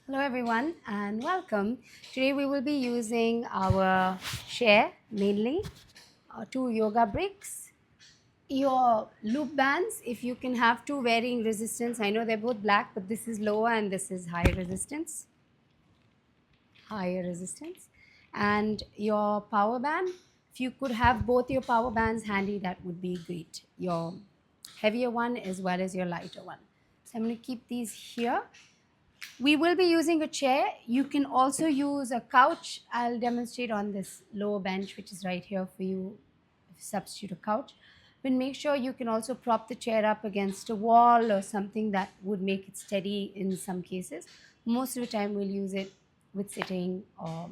Hello everyone and welcome. Today we will be using our chair mainly, two yoga bricks, your loop bands if you can have two varying resistance. I know they're both black but this is lower and this is higher resistance, and your power band. If you could have both your power bands handy that would be great. Your heavier one as well as your lighter one. So I'm going to keep these here. We will be using a chair. You can also use a couch. I'll demonstrate on this lower bench, which is right here for you, substitute a couch. But make sure you can also prop the chair up against a wall or something that would make it steady in some cases. Most of the time, we'll use it with sitting or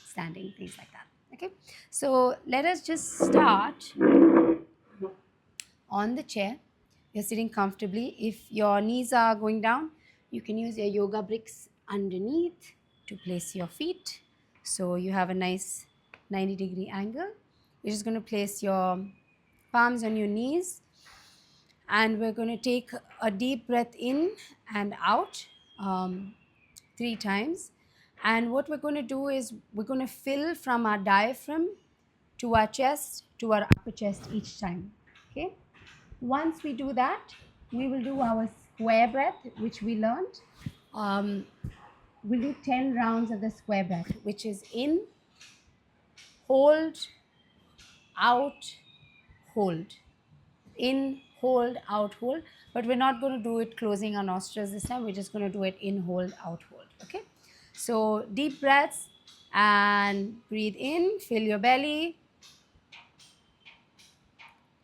standing, things like that. Okay, so let us just start on the chair. You're sitting comfortably. If your knees are going down, you can use your yoga bricks underneath to place your feet. So you have a nice 90-degree angle. You're just going to place your palms on your knees, and we're going to take a deep breath in and out 3 times. And what we're going to do is we're going to fill from our diaphragm to our chest to our upper chest each time. Okay. Once we do that, we will do our square breath, which we learned. Um, we'll do 10 rounds of the square breath, which is in, hold, out, hold. In, hold, out, hold. But we're not going to do it closing our nostrils this time. We're just going to do it in, hold, out, hold. Okay? So deep breaths and breathe in, fill your belly,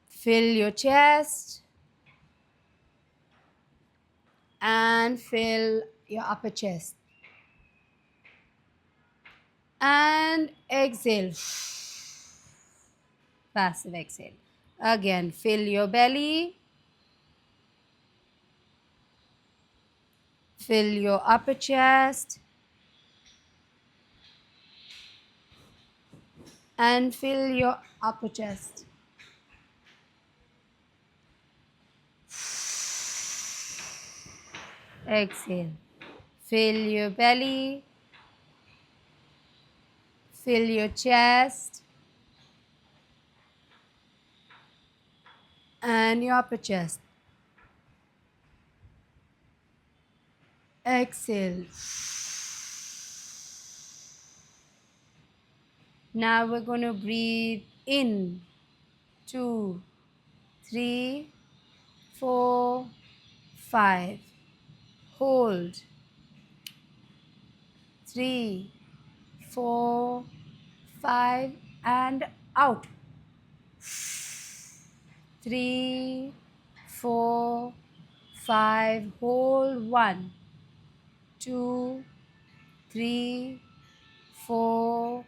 fill your chest, and fill your upper chest. And exhale. Passive exhale. Again, fill your belly, fill your upper chest, and fill your upper chest. Exhale. Fill your belly, fill your chest, and your upper chest. Exhale. Now we're going to breathe in. 2, 3, 4, 5. Hold. 3, 4, 5, and out. 3, 4, 5. Hold. 1, 2, 3, 4,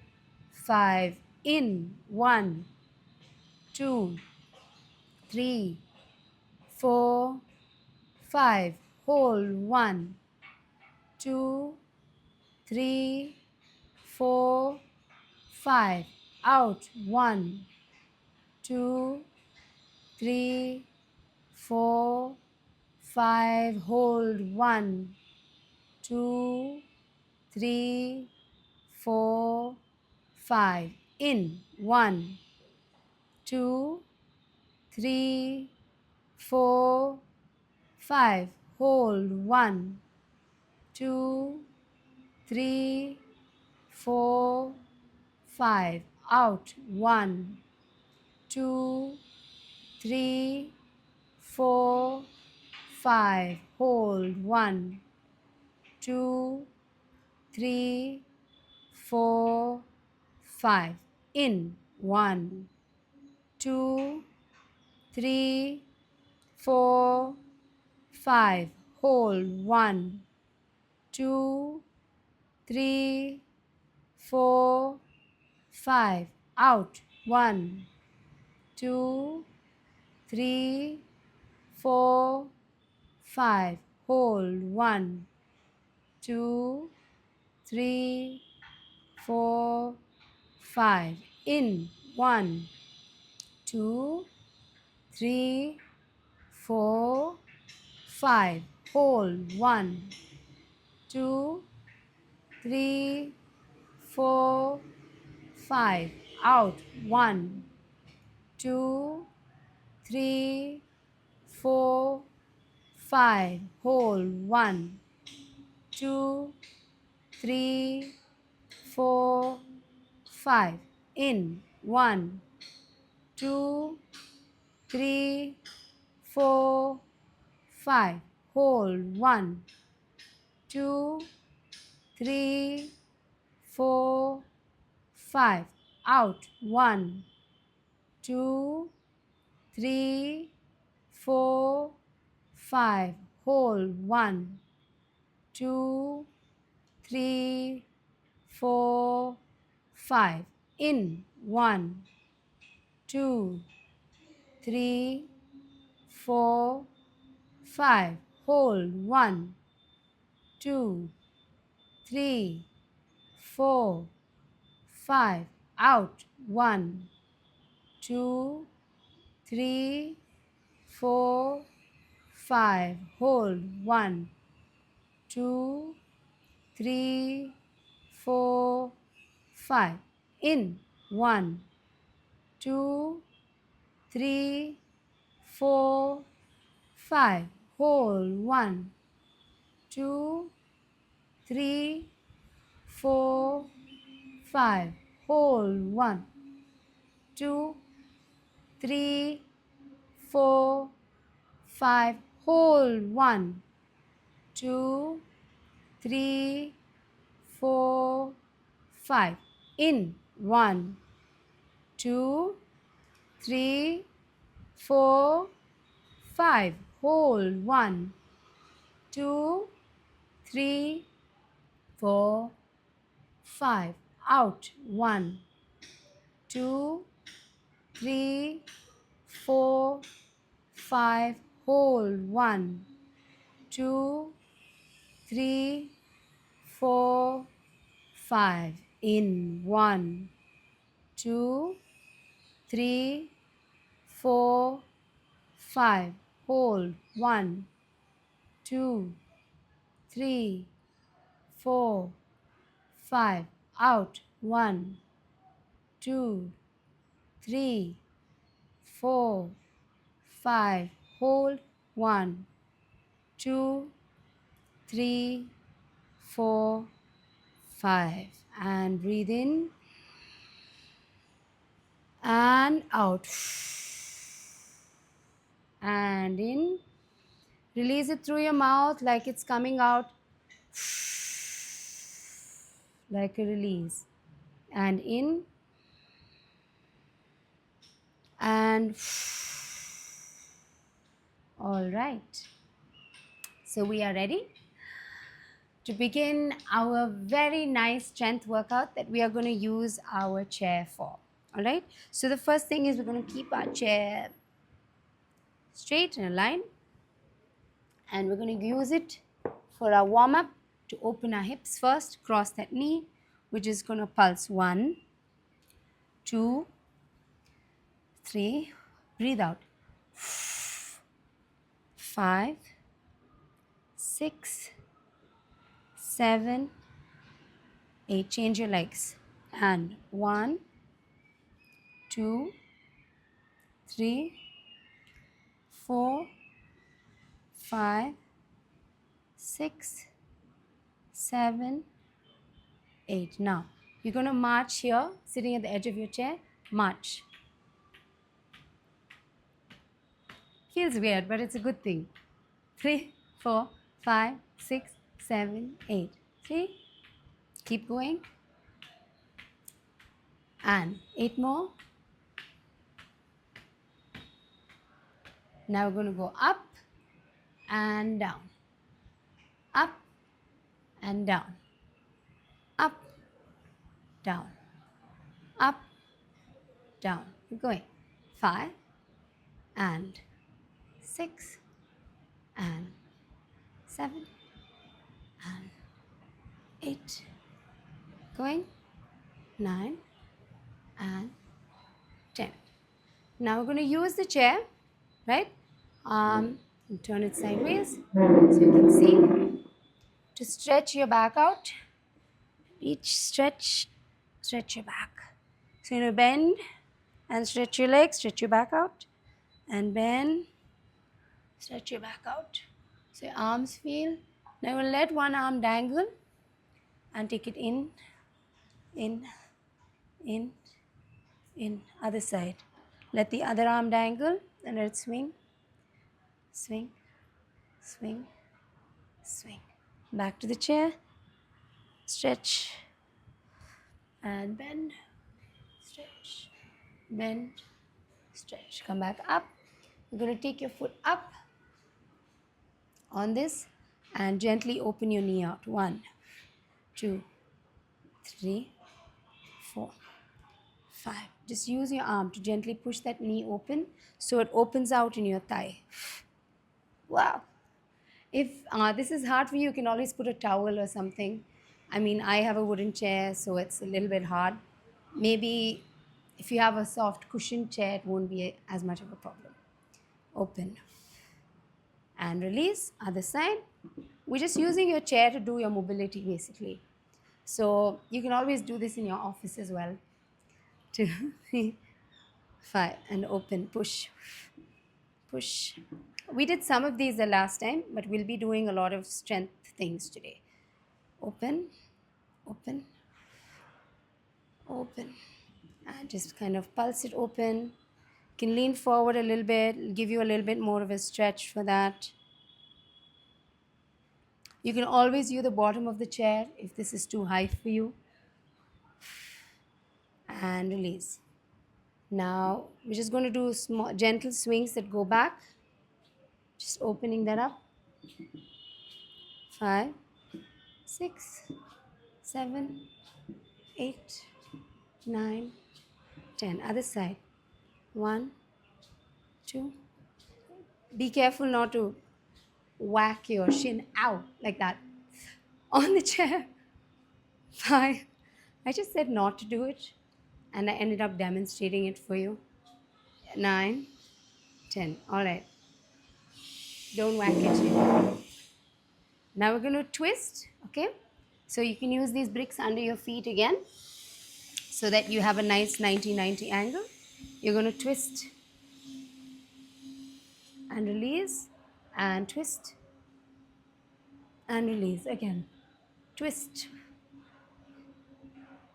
5. In. 1, 2, 3, 4, 5. Hold. 1, 2, 3, 4, 5. Out. 1, 2, 3, 4, 5. Hold. 1, 2, 3, 4, 5. In. 1, 2, 3, 4, 5. Hold. 1, 2, 3, 4, 5. Out. 1, 2, 3, 4, 5. Hold. 1, 2, 3, 4, 5. In. 1, 2, 3, 4, 5. Hold. 1, 2, 3, 4, 5. Out. 1, 2, 3, 4, 5. Hold. 1, 2, 3, 4, 5. In. 1, 2, 3, 4, 5. Hold. 1, 2, 3, 4, 5. Out. 1, 2, 3, 4, 5. Hold. 1, 2, 3, 4, 5. In. 1, 2, 3, 4, 5. Hold. 1, 2, 3, 4, 5. Out. 1, 2, 3, 4, 5. Hold. 1, 2, 3, 4, 5. In. 1, 2, 3, 4, 5. Hold. 1, 2, 3, 4, 5. Out. 1, 2, 3, 4, 5. Hold. 1, 2, 3, 4, 5. In. 1, 2, 3, 4, 5. Hold. 1, 2, 3, 4, 5. Hold. 1, 2, 3, 4, 5. Hold. 1, 2, 3, 4, 5. In. 1, 2, 3, 4, 5. Hold. 1, 2, 3, 4, 5. Out. 1, 2, 3, 4, 5. Hold. 1, 2, 3, 4, 5. In. 1, 2, 3, 4, 5. Hold. 1, 2, 3, 4, 5. Out. 1, 2, 3, 4, 5. Hold. 1, 2, 3, 4, 5. And breathe in and out. And in. Release it through your mouth like it's coming out. Like a release. And in. And all right. So we are ready to begin our very nice strength workout that we are going to use our chair for. All right. So the first thing is we're going to keep our chair straight in a line. And we're going to use it for our warm-up to open our hips first. Cross that knee. We're just going to pulse 1, 2, 3. Breathe out. 5, 6, 7, 8. Change your legs. And 1, 2, 3, 4, 5, 6, 7, 8. Now, you're going to march here, sitting at the edge of your chair. March. Feels weird, but it's a good thing. 3, 4, 5, 6, 7, 8. See? Keep going. And 8 more. Now we're going to go up and down. Up and down. Up, down. Up, down. Keep going. 5 and 6 and 7 and 8. Going. 9 and 10. Now we're going to use the chair, right? Turn it sideways so you can see. To stretch your back out Reach, stretch, stretch your back. So you're going to bend and stretch your legs, stretch your back out, and bend, stretch your back out. So your arms feel. Now we'll let one arm dangle and take it in, in, in, in. Other side. Let the other arm dangle and let it swing, swing, swing, swing. Back to the chair, stretch, and bend, stretch, bend, stretch. Come back up. You're going to take your foot up on this and gently open your knee out. 1, 2, 3, 4, 5. Just use your arm to gently push that knee open so it opens out in your thigh. Wow. If this is hard for you, you can always put a towel or something. I mean, I have a wooden chair, so it's a little bit hard. Maybe if you have a soft cushioned chair, it won't be as much of a problem. Open and release. Other side. We're just using your chair to do your mobility basically. So you can always do this in your office as well. 2, 3, 5, and open, push, push. We did some of these the last time, but we'll be doing a lot of strength things today. Open, open, open, and just kind of pulse it open. You can lean forward a little bit, give you a little bit more of a stretch for that. You can always use the bottom of the chair if this is too high for you. And release. Now we're just going to do small, gentle swings that go back. Just opening that up. 5, 6, 7, 8, 9, 10. Other side. 1, 2. Be careful not to whack your shin out like that on the chair. 5. I just said not to do it, and I ended up demonstrating it for you. 9, 10. All right. Don't whack your chin. Now we're going to twist, okay? So you can use these bricks under your feet again so that you have a nice 90-90 angle. You're going to twist and release and twist and release again. Twist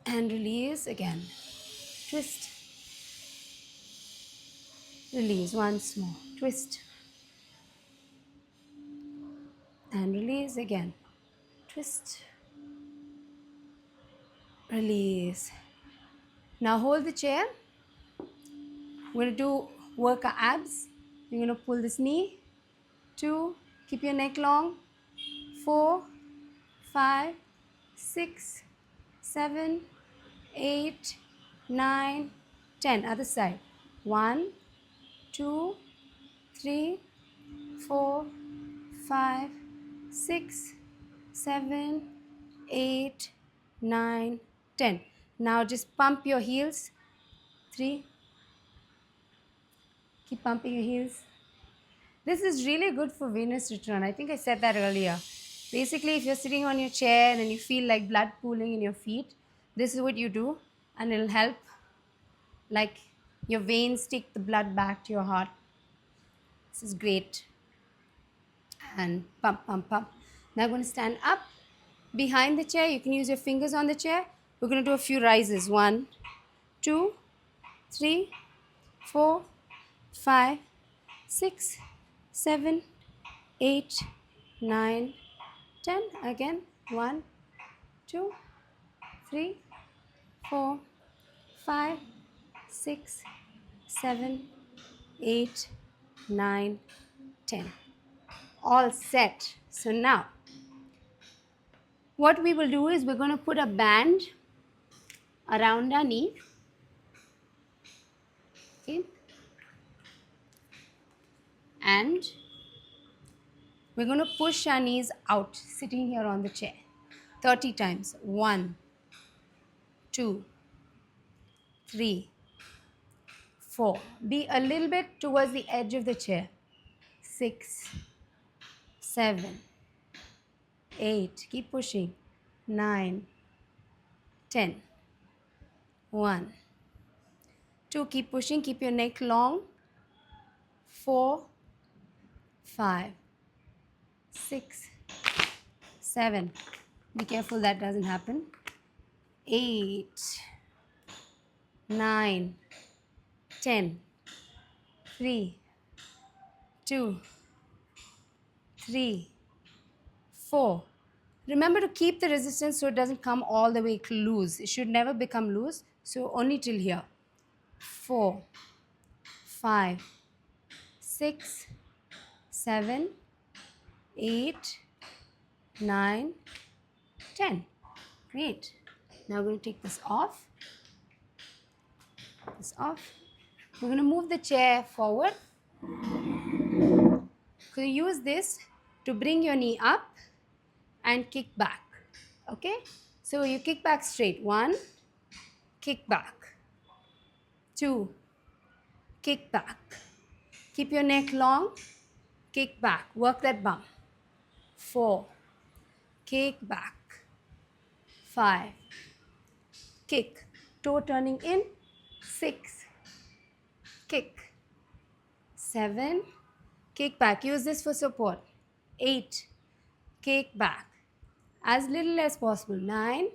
and release again. Twist, release once more. Twist and release again. Twist, release. Now hold the chair. We're going to do work our abs. You're going to pull this knee. 2, keep your neck long. 4, 5, 6, 7, 8, 9, 10. Other side. 1, 2, 3, 4, 5, 6, 7, 8, 9, 10. Now just pump your heels. 3. Keep pumping your heels. This is really good for venous return. I think I said that earlier. Basically, if you're sitting on your chair and you feel like blood pooling in your feet, this is what you do, and it'll help. Like your veins take the blood back to your heart. This is great. And pump, pump, pump. Now I'm going to stand up behind the chair. You can use your fingers on the chair. We're going to do a few rises. 1, 2, 3, 4, 5, 6, 7, 8, 9, 10. Again. 1, 2, 3, 4, 5, 6, 7, 8, 9, 10. All set. So now, what we will do is we're going to put a band around our knee. Okay. And we're going to push our knees out, sitting here on the chair. 30 times. 1, 2, 3, 4. Be a little bit towards the edge of the chair. 6, 7, 8. Keep pushing. 9, 10. 1, 2, keep pushing, keep your neck long. 4, 5, 6, 7. Be careful that doesn't happen. 8, 9, 10. 3, 2, 3, 4. Remember to keep the resistance so it doesn't come all the way loose. It should never become loose. So only till here. 4, 5, 6, 7, 8, 9, 10. Great. Now we're going to take this off. This off. We're going to move the chair forward. So use this to bring your knee up and kick back. Okay? So you kick back straight. 1, kick back. 2, kick back. Keep your neck long. Kick back. Work that bum. 4, kick back. 5, kick. Toe turning in. 6, kick. 7, kick back. Use this for support. 8, kick back. As little as possible. 9,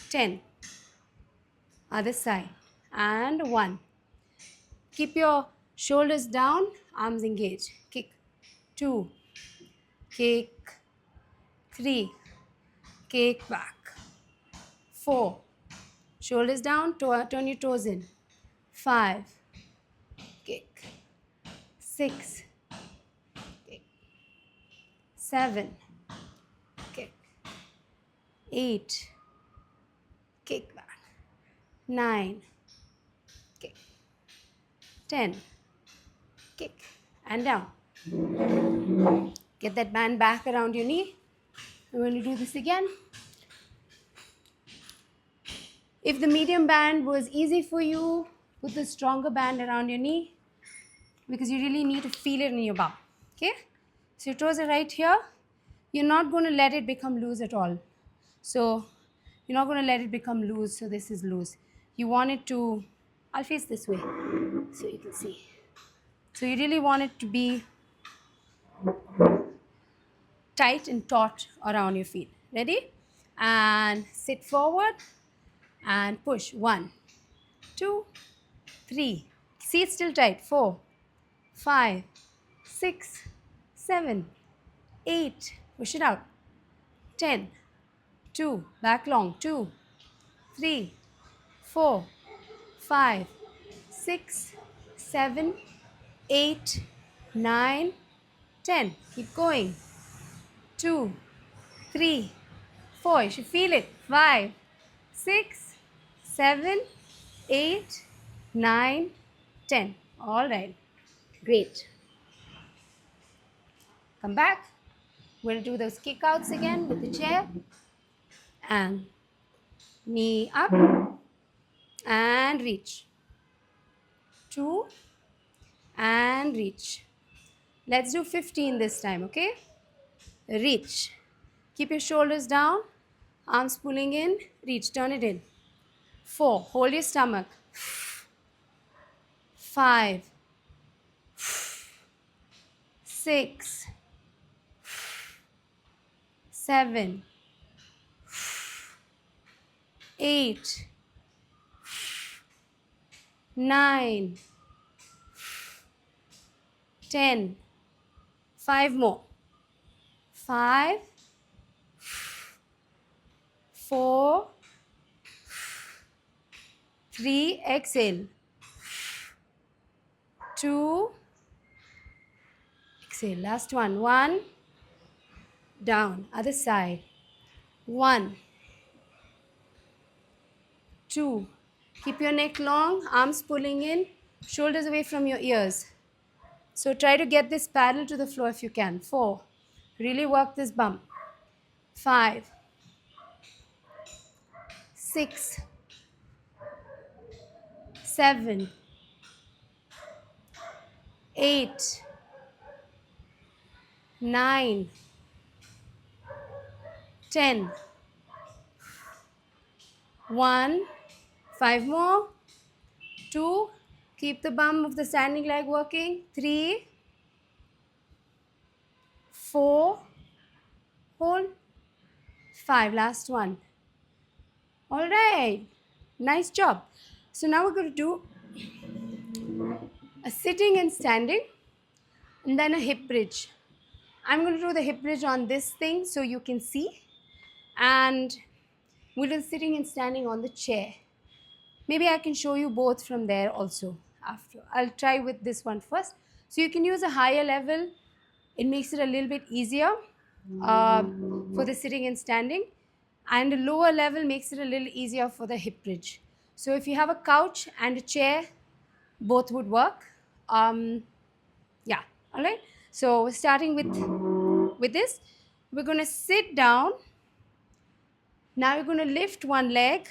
10. Other side. And 1. Keep your shoulders down, arms engaged. Kick. 2, kick. 3, kick back. 4, shoulders down, turn your toes in. 5, kick. 6, kick. 7, kick. 8, kick back. 9, kick. 10, kick. And down. Get that band back around your knee. We're going to do this again. If the medium band was easy for you, put the stronger band around your knee because you really need to feel it in your bum. Okay? So your toes are right here. You're not going to let it become loose at all. So you're not going to let it become loose, so this is loose. You want it to, I'll face this way so you can see. So you really want it to be tight and taut around your feet. Ready? And sit forward and push. 1, 2, 3. See it still tight. 4, 5, 6, 7, 8. Push it out. 10, 2. Back long. 2, 3, 4, 5, 6, 7, 8, 9, 10. Keep going. 2, 3, 4. You should feel it. 5, 6, 7, 8, 9, 10. All right. Great. Come back. We'll do those kick outs again with the chair. And knee up. And reach. 2. And reach. Let's do 15 this time, okay? Reach. Keep your shoulders down. Arms pulling in. Reach. Turn it in. 4. Hold your stomach. 5. 6. 7. 8. 9. 10. 5 more. 5. 4. 3. Exhale. 2. Exhale. Last one. 1. Down. Other side. 1. 2. Keep your neck long. Arms pulling in. Shoulders away from your ears. So try to get this parallel to the floor if you can. 4. Really work this bump. 5. 6. 7. 8. 9. 10. 1, 5 more, 2, keep the bum of the standing leg working, 3, 4, hold, 5, last one. All right, nice job. So now we're going to do a sitting and standing and then a hip bridge. I'm going to do the hip bridge on this thing so you can see, and we'll do sitting and standing on the chair. Maybe I can show you both from there also after. I'll try with this one first. So you can use a higher level. It makes it a little bit easier for the sitting and standing. And a lower level makes it a little easier for the hip bridge. So if you have a couch and a chair, both would work. Yeah, all right. So starting with this, we're going to sit down. Now you're going to lift one leg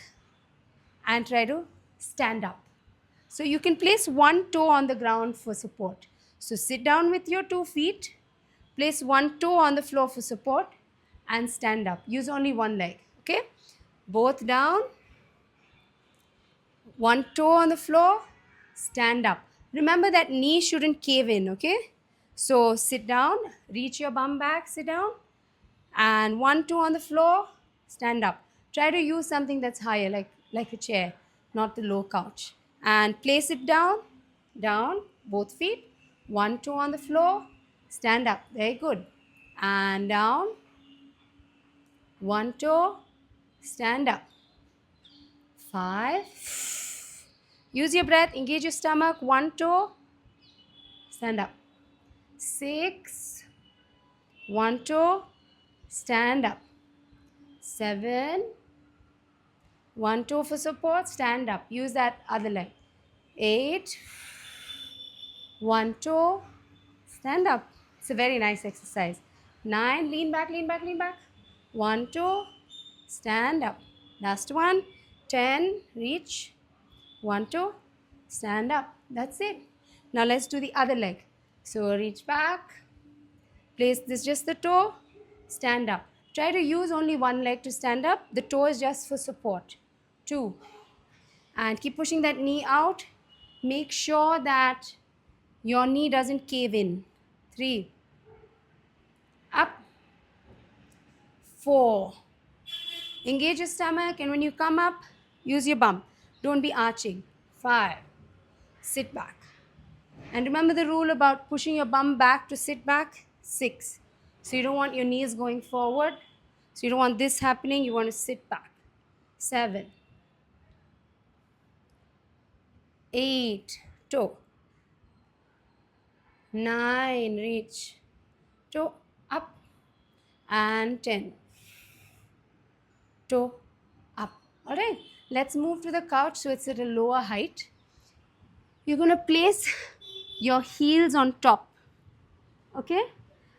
and try to stand up. So you can place one toe on the ground for support. So sit down with your 2 feet, place one toe on the floor for support, and stand up. Use only one leg, okay? Both down, one toe on the floor, stand up. Remember that knee shouldn't cave in, okay? So sit down, reach your bum back, sit down, and one toe on the floor, stand up. Try to use something that's higher, like a chair, not the low couch. And place it down, down, both feet, one toe on the floor, stand up. Very good. And down, one toe, stand up. 5. Use your breath, engage your stomach, one toe, stand up. 6. One toe, stand up. 7. One toe for support, stand up. Use that other leg. 8. One toe, stand up. It's a very nice exercise. 9. Lean back, lean back, lean back. One toe, stand up. Last one. 10. Reach. One toe, stand up. That's it. Now let's do the other leg. So reach back. Place this just the toe, stand up. Try to use only one leg to stand up. The toe is just for support. 2. And keep pushing that knee out. Make sure that your knee doesn't cave in. 3. Up. 4. Engage your stomach, and when you come up, use your bum. Don't be arching. 5. Sit back. And remember the rule about pushing your bum back to sit back. 6. So you don't want your knees going forward. So you don't want this happening. You want to sit back. 7. 8. Toe. 9. Reach. Toe up. And 10. Toe up. All right. Let's move to the couch so it's at a lower height. You're going to place your heels on top. Okay?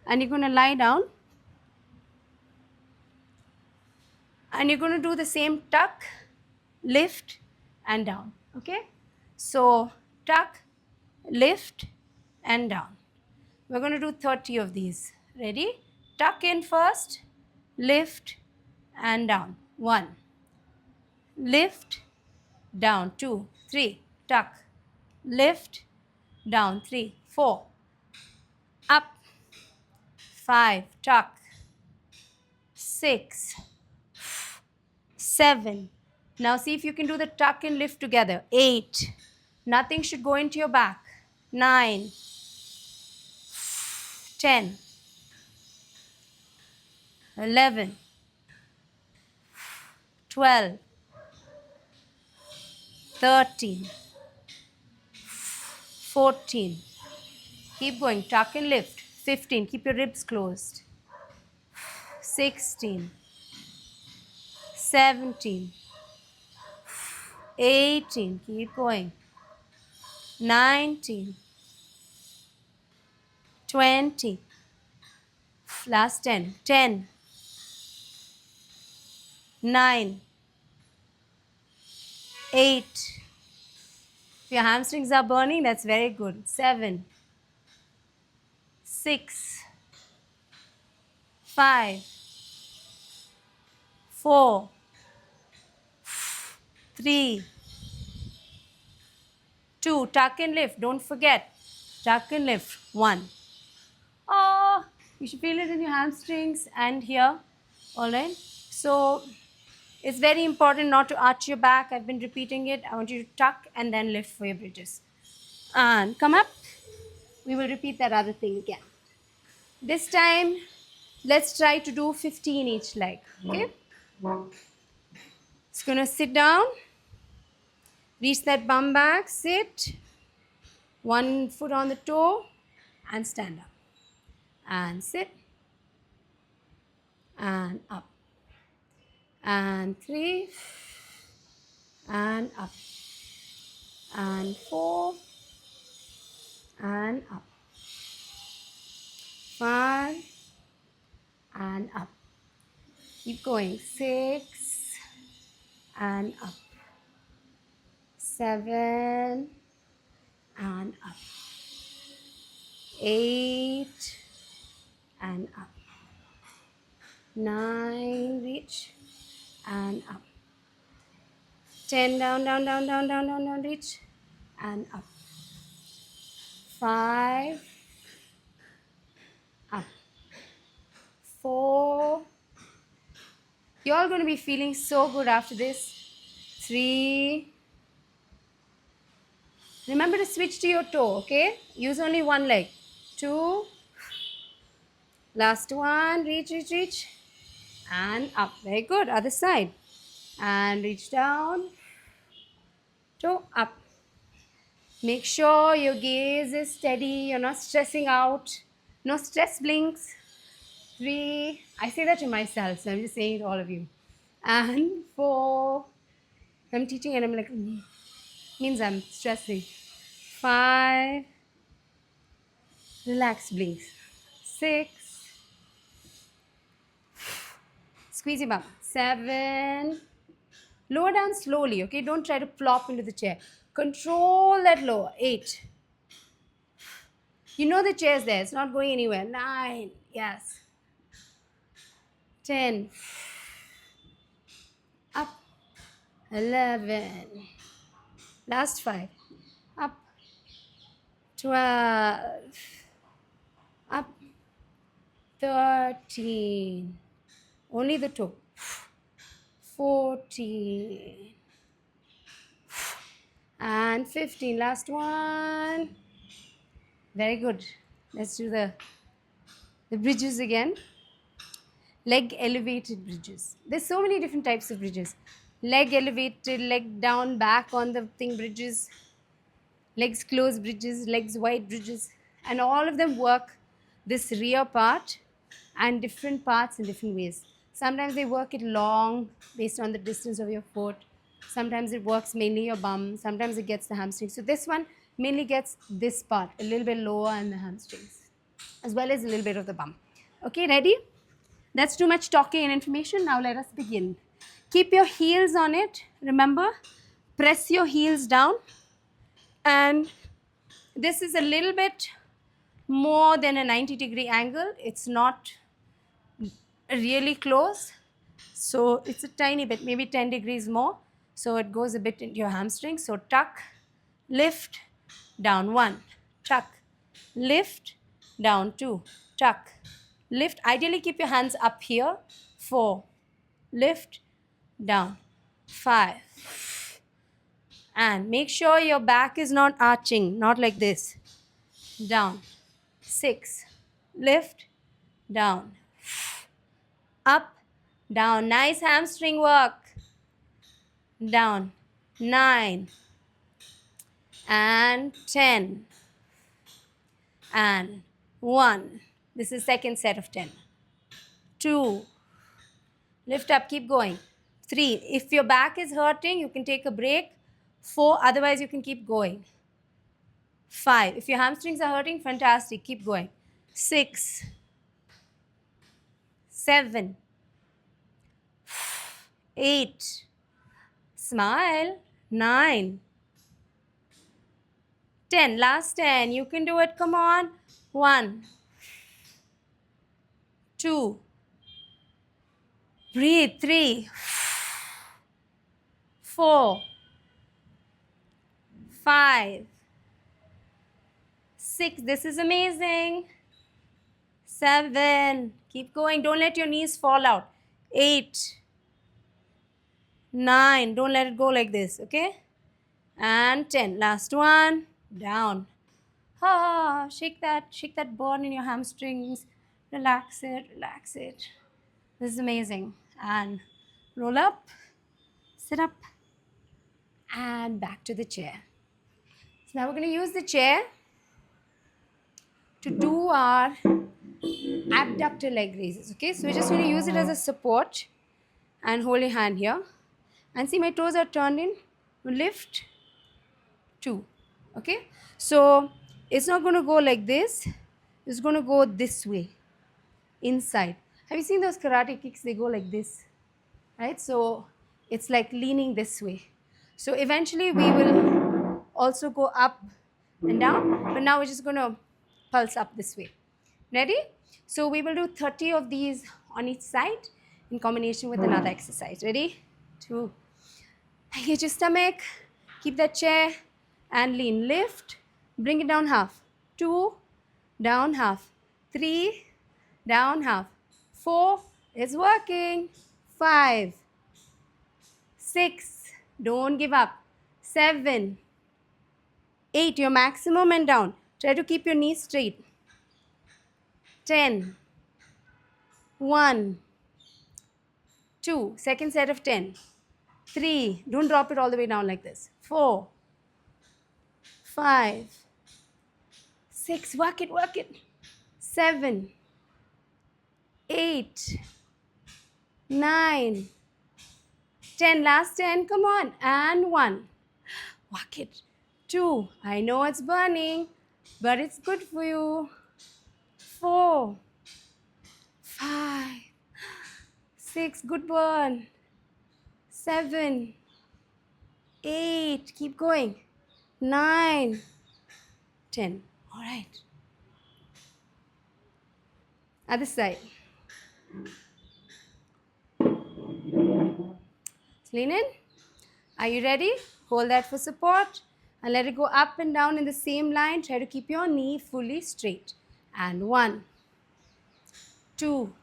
And you're going to lie down. And you're going to do the same tuck, lift, and down. Okay? So tuck, lift, and down. We're going to do 30 of these. Ready? Tuck in first, lift, and down. 1. Lift, down. 2. 3. Tuck, lift, down. 3. 4. Up. 5. Tuck. 6. 7. Now see if you can do the tuck and lift together. 8. Nothing should go into your back. 9. 10. 11. 12. 13. 14. Keep going. Tuck and lift. 15. Keep your ribs closed. 16. 17. 18. Keep going. 19. 20. Last 10. 10. 9. 8. If your hamstrings are burning, that's very good. 7. 6. 5. 4. 3, 2, tuck and lift. Don't forget. Tuck and lift. 1. Oh, you should feel it in your hamstrings and here. All right. So it's very important not to arch your back. I've been repeating it. I want you to tuck and then lift for your bridges. And come up. We will repeat that other thing again. This time, let's try to do 15 each leg. Okay? It's going to sit down. Reach that bum back. Sit. One foot on the toe. And stand up. And sit. And up. And 3. And up. And 4. And up. 5. And up. Keep going. 6. And up. 7. And up. 8. And up. 9. Reach. And up. 10. Down, down, down, down, down, down, down. Reach. And up. 5. Up. 4. You're all going to be feeling so good after this. 3. Remember to switch to your toe, okay? Use only one leg. 2. Last one. Reach, reach, reach. And up. Very good. Other side. And reach down. Toe up. Make sure your gaze is steady. You're not stressing out. No stress blinks. 3. I say that to myself, so I'm just saying it to all of you. And 4. I'm teaching and I'm like, means I'm stressing. 5. Relax, blinks. 6. Squeeze your bum. 7. Lower down slowly, okay? Don't try to plop into the chair. Control that lower. 8. You know the chair's there. It's not going anywhere. 9. Yes. 10. Up. 11. Last 5. Up. 12. Up. 13. Only the toe. 14. And 15. Last one. Very good. Let's do the bridges again. Leg elevated bridges. There's so many different types of bridges. Leg elevated, leg down, back on the thing bridges. Legs closed bridges, legs wide bridges. And all of them work this rear part and different parts in different ways. Sometimes they work it long based on the distance of your foot. Sometimes it works mainly your bum. Sometimes it gets the hamstrings. So this one mainly gets this part, a little bit lower and the hamstrings, as well as a little bit of the bum. Okay, ready? That's too much talking and information. Now let us begin. Keep your heels on it. Remember, press your heels down. And this is a little bit more than a 90-degree angle. It's not really close. So it's a tiny bit, maybe 10 degrees more. So it goes a bit into your hamstring. So tuck, lift, down. 1, tuck, lift, down. 2, tuck, lift. Ideally keep your hands up here. 4, lift, down. 5. And make sure your back is not arching, not like this. Down. 6, lift, down. Up, down. Nice hamstring work. Down. 9. And 10. And 1. This is second set of 10. 2. Lift up, keep going. 3. If your back is hurting, you can take a break. 4. Otherwise, you can keep going. 5. If your hamstrings are hurting, fantastic. Keep going. 6. 7. 8. Smile. 9. 10. Last 10. You can do it. Come on. 1. 2. Breathe. 3. 4, 5, 6. This is amazing. 7. Keep going. Don't let your knees fall out. 8, 9. Don't let it go like this, okay? And 10. Last one. Down. Ah, shake that burn in your hamstrings. Relax it, relax it. This is amazing. And roll up, sit up, and back to the chair. So now we're going to use the chair to do our abductor leg raises. Okay, so we're just going to use it as a support and hold your hand here. And see, my toes are turned in. Lift, 2. Okay, so it's not going to go like this. It's going to go this way, inside. Have you seen those karate kicks? They go like this, right? So it's like leaning this way. So eventually we will also go up and down, but now we're just going to pulse up this way. Ready? So we will do 30 of these on each side in combination with another exercise. Ready? 2. Engage your stomach. Keep that chair and lean. Lift. Bring it down half. 2. Down half. 3. Down half. 4. It's working. 5. 6. Don't give up. 7. 8. Your maximum and down. Try to keep your knees straight. 10. 1. 2. Second set of 10. 3. Don't drop it all the way down like this. 4. 5. 6. Work it, work it. 7. 8. 9. 10. Last 10. Come on. And 1. Work it. 2. I know it's burning, but it's good for you. 4. 5. 6. Good burn. 7. 8. Keep going. 9. 10. All right. Other side. Lean in. Are you ready? Hold that for support and let it go up and down in the same line. Try to keep your knee fully straight. And 1, 2,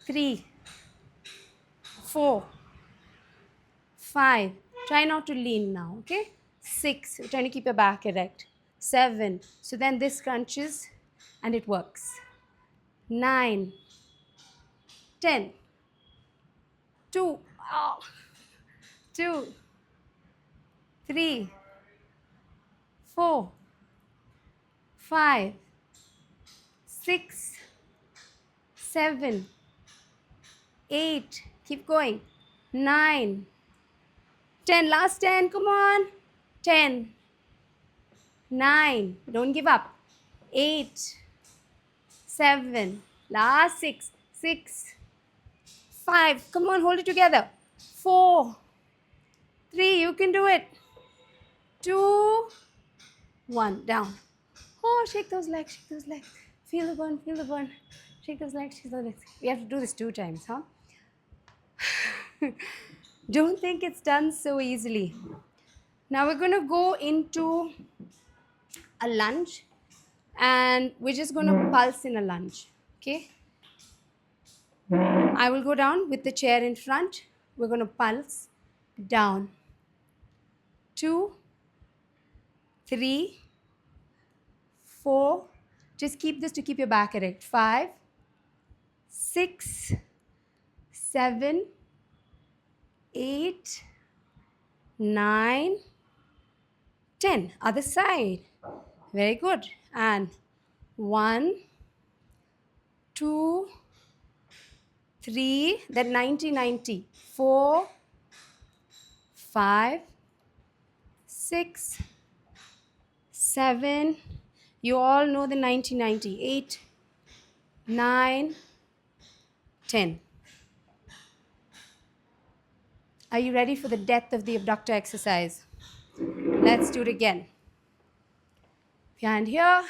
3, 4, 5. Try not to lean now, okay? 6. You're trying to keep your back erect. 7. So then this crunches and it works. 9, 10. 2. Oh. 2, 3, 4, 5, 6, 7, 8. Keep going. 9, 10. Last 10. Come on. 10, 9. Don't give up. 8, 7. Last 6. 6, 5. Come on, hold it together. 4, 3. You can do it. 2, 1. Down. Oh, shake those legs, shake those legs. Feel the burn, feel the burn. Shake those legs, shake those legs. We have to do this 2 times, huh? Don't think it's done so easily. Now we're going to go into a lunge and we're just going to pulse in a lunge, okay? I will go down with the chair in front. We're going to pulse down. 2, 3, 4. Just keep this to keep your back erect. 5, 6, 7, 8, 9, 10. Other side. Very good. And 1, 2, 3. Then 90, 90. 4, 5, 6, 7. You all know the 90, 90. 8, 9, 10. Are you ready for the depth of the abductor exercise? Let's do it again. Hand here.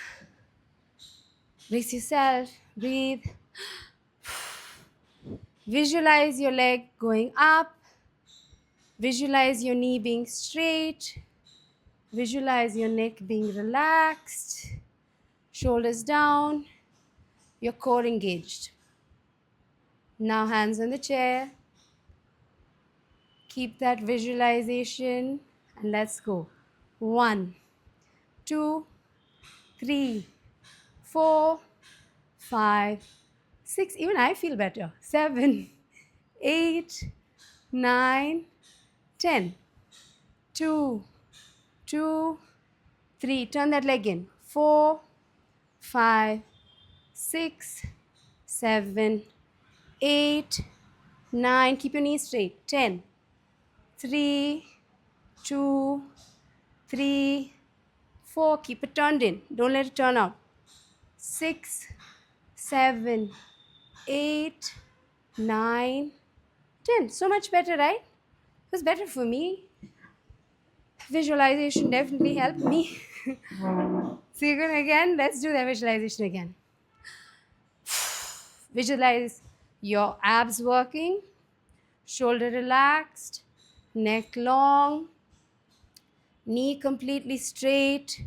Brace yourself. Breathe. Visualize your leg going up Visualize your knee being straight. Visualize your neck being relaxed. Shoulders down. Your core engaged. Now hands on the chair. Keep that visualization and let's go. 1, 2, 3, 4, 5, 6. Even I feel better. 7, 8, 9, 10. 2, 2, 3. Turn that leg in. 4, 5, 6, 7, 8, 9. Keep your knees straight. 10. 3, 2, 3, 4. Keep it turned in. Don't let it turn out. 6, 7, 8, 9, 10. So much better, right? It was better for me. Visualization definitely helped me. So you're going again. Let's do that visualization again. Visualize your abs working, shoulder relaxed, neck long, knee completely straight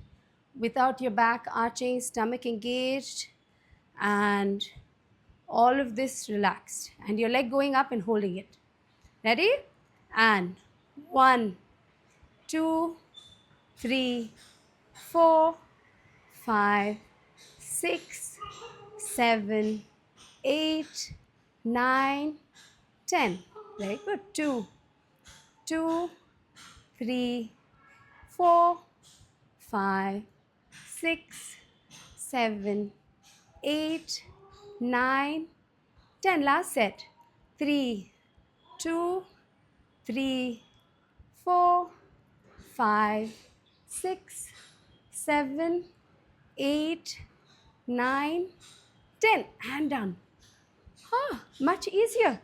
without your back arching, stomach engaged, and all of this relaxed. And your leg going up and holding it. Ready? And 1, 2, 3, 4, 5, 6, 7, 8, 9, 10. Very good. 2, 2, 3, 4, 5, 6, 7, 8, 9, 10. Last set. 3, 2, 3, 4, 5, 6, 7, 8, 9, 10. And done. Much easier.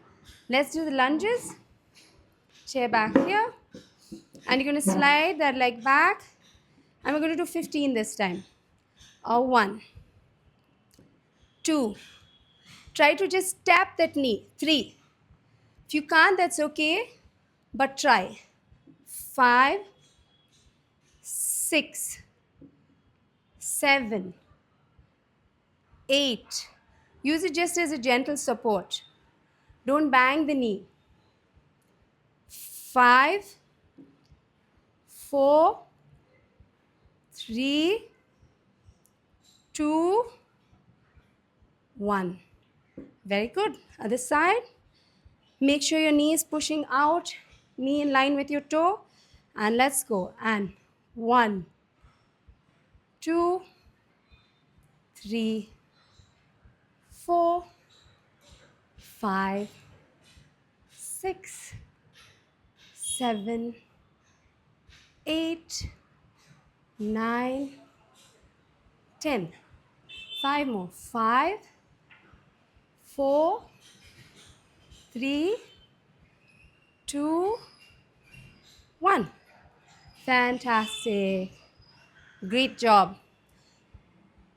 Let's do the lunges. Chair back here. And you're going to slide that leg back. And we're going to do 15 this time. 1, 2. Try to just tap that knee. 3. If you can't, that's okay. But try. 5, 6, 7, 8. Use it just as a gentle support. Don't bang the knee. 5, 4, 3, 2, 1. Very good. Other side. Make sure your knee is pushing out, knee in line with your toe. And let's go. And 1, 2, 3, 4, 5, 6, 7, 8, 9, 10. 5 more. 5, 4, 3, 2, 1. Fantastic. Great job.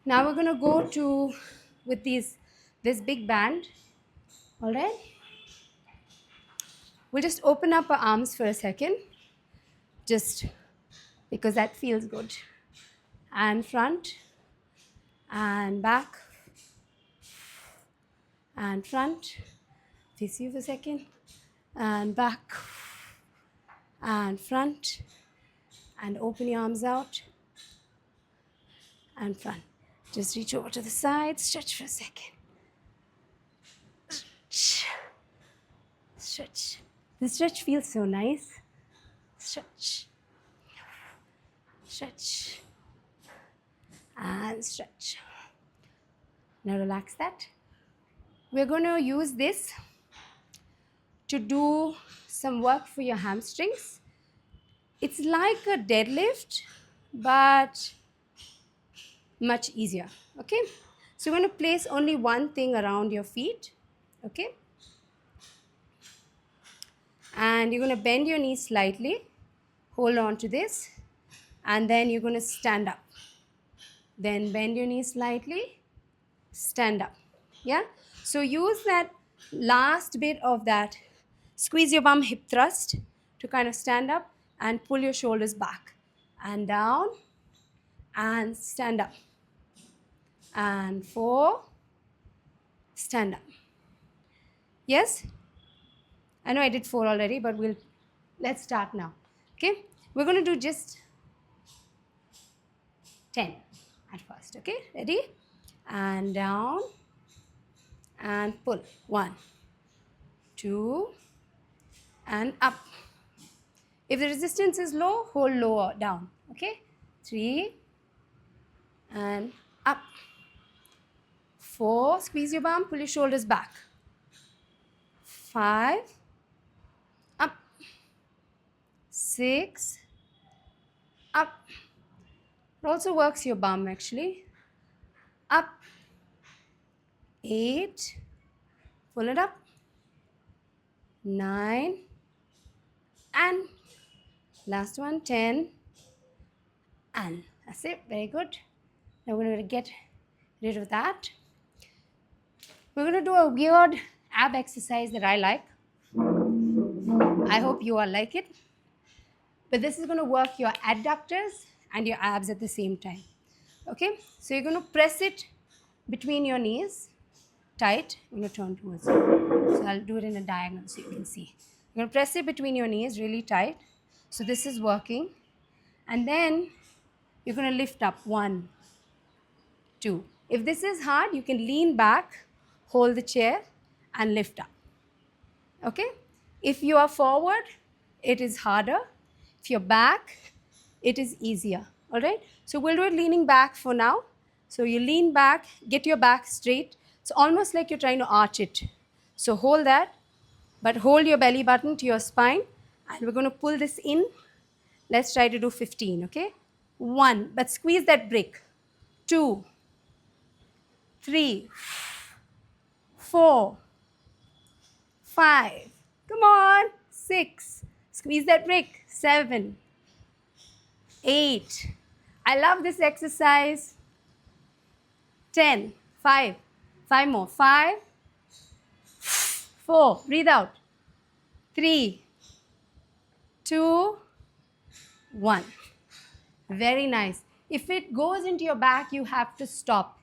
Now we're going to go to with this big band. All right. We'll just open up our arms for a second. Just because that feels good. And front. And back. And front. Face you for a second. And back. And front. And open your arms out. And front. Just reach over to the side. Stretch for a second. Stretch. The stretch feels so nice. Stretch. Stretch. And stretch. Now relax that. We're going to use this to do some work for your hamstrings. It's like a deadlift, but much easier. Okay? So you're going to place only one thing around your feet. Okay? And you're going to bend your knees slightly. Hold on to this. And then you're going to stand up. Then bend your knees slightly. Stand up. Yeah? So use that last bit of that. Squeeze your bum hip thrust to kind of stand up and pull your shoulders back and down and stand up. And 4, stand up. Yes? I know I did 4 already, but let's start now. Okay? We're going to do just 10 at first. Okay? Ready? And down and pull. 1, 2, and up. If the resistance is low, hold lower down. Okay? 3, and up. 4, squeeze your bum, pull your shoulders back. 5, up. 6, up. It also works your bum actually. Up. 8, pull it up. 9, and last one, 10, and that's it. Very good. Now we're going to get rid of that. We're going to do a weird ab exercise that I like. I hope you all like it. But this is going to work your adductors and your abs at the same time. Okay? So you're going to press it between your knees, tight. I'm going to turn towards you. So I'll do it in a diagonal so you can see. You're going to press it between your knees really tight. So this is working. And then you're going to lift up. 1, 2. If this is hard, you can lean back, hold the chair, and lift up. Okay? If you are forward, it is harder. If you're back, it is easier. All right? So we'll do it leaning back for now. So you lean back, get your back straight. It's almost like you're trying to arch it. So hold that, but hold your belly button to your spine. And we're going to pull this in. Let's try to do 15, okay? 1, but squeeze that brick. 2, 3, 4, 5. Come on. 6. Squeeze that brick. 7, 8. I love this exercise. 10. 5. 5 more. 5, 4. Breathe out. 3, 2, 1. Very nice. If it goes into your back, you have to stop.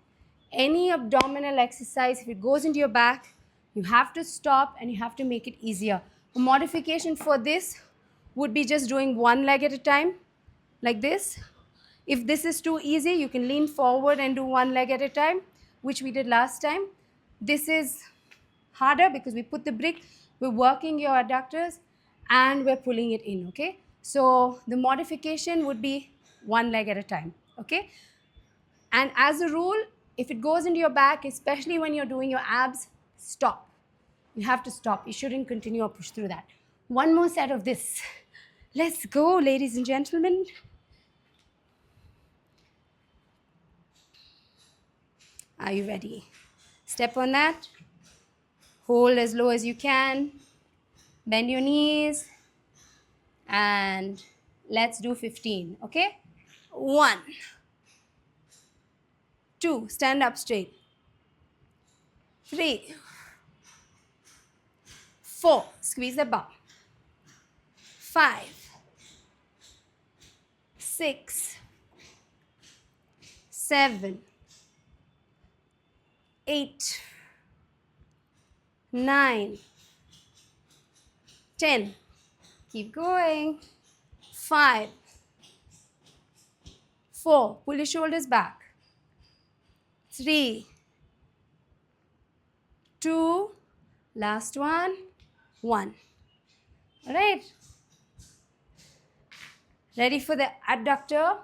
Any abdominal exercise, if it goes into your back, you have to stop and you have to make it easier. A modification for this would be just doing one leg at a time, like this. If this is too easy, you can lean forward and do one leg at a time, which we did last time. This is harder because we put the brick, we're working your adductors, and we're pulling it in, okay? So the modification would be one leg at a time, okay? And as a rule, if it goes into your back, especially when you're doing your abs, stop. You have to stop. You shouldn't continue or push through that. One more set of this. Let's go, ladies and gentlemen. Are you ready? Step on that. Hold as low as you can. Bend your knees. And let's do 15, okay? 1, 2, stand up straight. 3, 4, squeeze the bum. 5, 6, 7, 8, 9, 10. Keep going. 5, 4, pull your shoulders back. 3, 2, last one, 1. All right. Ready for the adductor?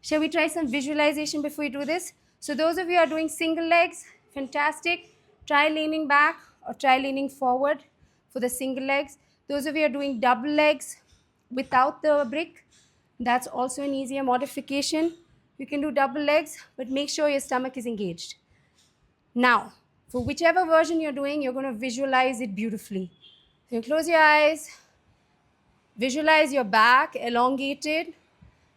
Shall we try some visualization before we do this? So those of you who are doing single legs, fantastic. Try leaning back or try leaning forward for the single legs. Those of you who are doing double legs without the brick, that's also an easier modification. You can do double legs, but make sure your stomach is engaged. Now, for whichever version you're doing, you're going to visualize it beautifully. So you close your eyes, visualize your back elongated,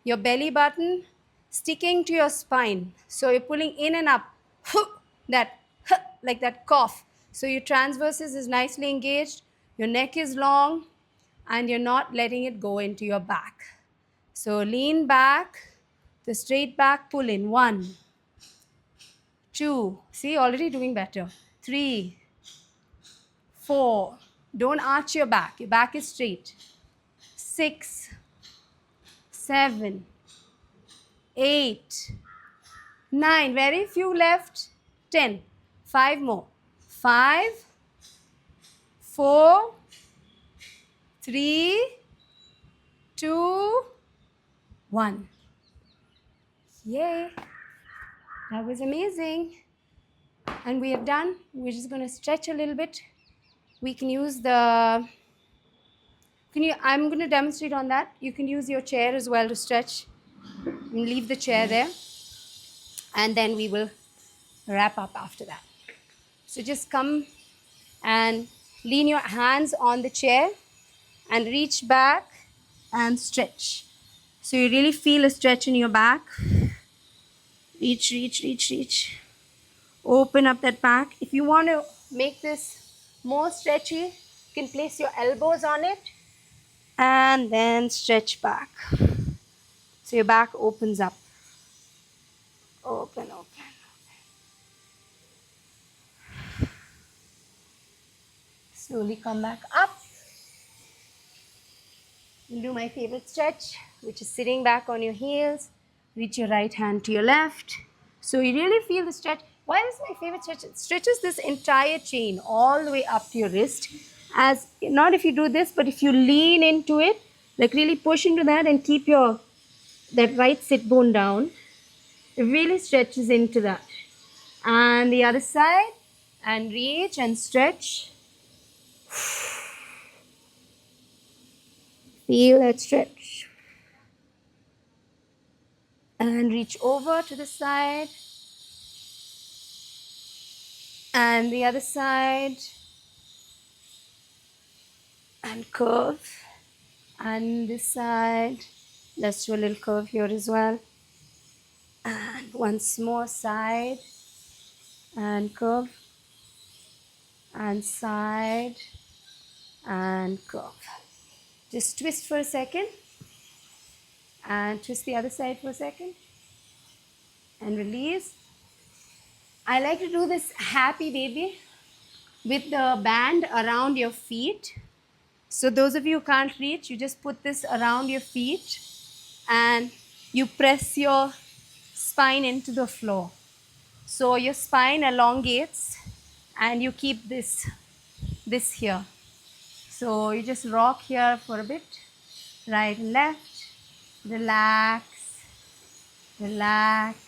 your belly button sticking to your spine. So you're pulling in and up, that like that cough. So your transverses is nicely engaged, your neck is long, and you're not letting it go into your back. So lean back, the straight back, pull in. 1, 2, see, already doing better. 3, 4, don't arch your back is straight. 6, 7, 8, 9, very few left. 10, 5 more. 5, 4, 3, 2, 1. Yay! That was amazing. And we are done. We're just going to stretch a little bit. We can use the... I'm going to demonstrate on that. You can use your chair as well to stretch. And leave the chair there. And then we will wrap up after that. So just come and lean your hands on the chair and reach back and stretch. So you really feel a stretch in your back. Reach, reach, reach, reach. Open up that back. If you want to make this more stretchy, you can place your elbows on it and then stretch back. So your back opens up. Open, open. Slowly come back up. We'll do my favorite stretch, which is sitting back on your heels. Reach your right hand to your left. So you really feel the stretch. Why is my favorite stretch? It stretches this entire chain all the way up to your wrist. As not if you do this, but if you lean into it, like really push into that and keep that right sit bone down, it really stretches into that. And the other side, and reach and stretch. Feel that stretch. And reach over to the side. And the other side. And curve. And this side. Let's do a little curve here as well. And once more side. And curve. And side. And curve. Just twist for a second. And twist the other side for a second. And release. I like to do this happy baby with the band around your feet. So those of you who can't reach, you just put this around your feet and you press your spine into the floor. So your spine elongates and you keep this here. So you just rock here for a bit. Right and left. Relax. Relax.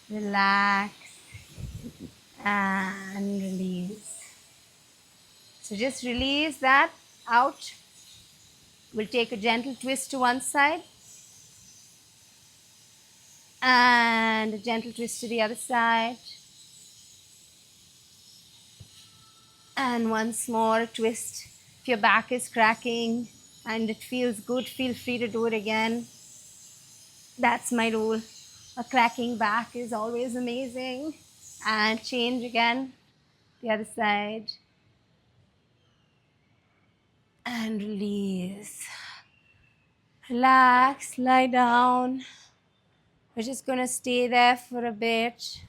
Relax. And release. So just release that out. We'll take a gentle twist to one side. And a gentle twist to the other side. And once more a twist. If your back is cracking and it feels good, feel free to do it again. That's my rule. A cracking back is always amazing. And change again. The other side. And release. Relax, lie down. We're just going to stay there for a bit.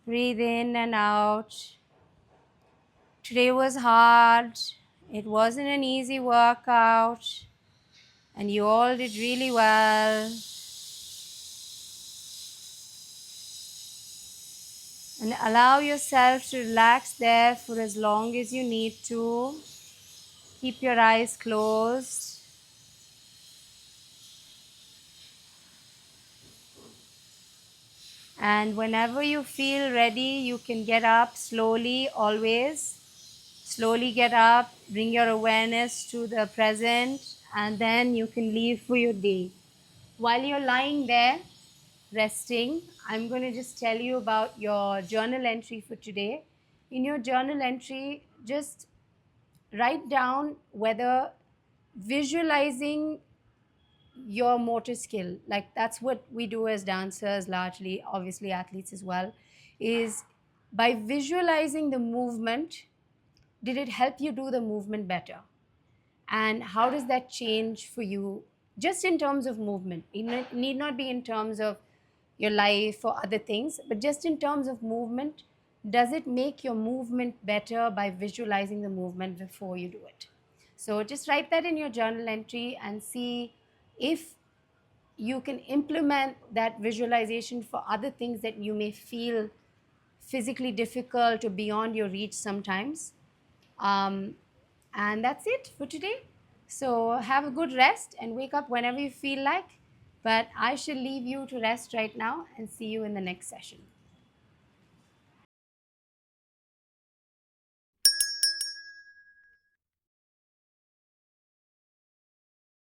Breathe in and out. Today was hard. It wasn't an easy workout. And you all did really well. And allow yourself to relax there for as long as you need to. Keep your eyes closed. And whenever you feel ready, you can get up slowly, always. Slowly get up, bring your awareness to the present, and then you can leave for your day. While you're lying there, resting, I'm going to just tell you about your journal entry for today. In your journal entry, just write down whether visualizing your motor skill, like that's what we do as dancers largely, obviously athletes as well, is by visualizing the movement, did it help you do the movement better? And how does that change for you, just in terms of movement? It need not be in terms of your life or other things, but just in terms of movement, does it make your movement better by visualizing the movement before you do it? So just write that in your journal entry and see if you can implement that visualization for other things that you may feel physically difficult or beyond your reach sometimes. And that's it for today. So have a good rest and wake up whenever you feel like. But I shall leave you to rest right now and see you in the next session.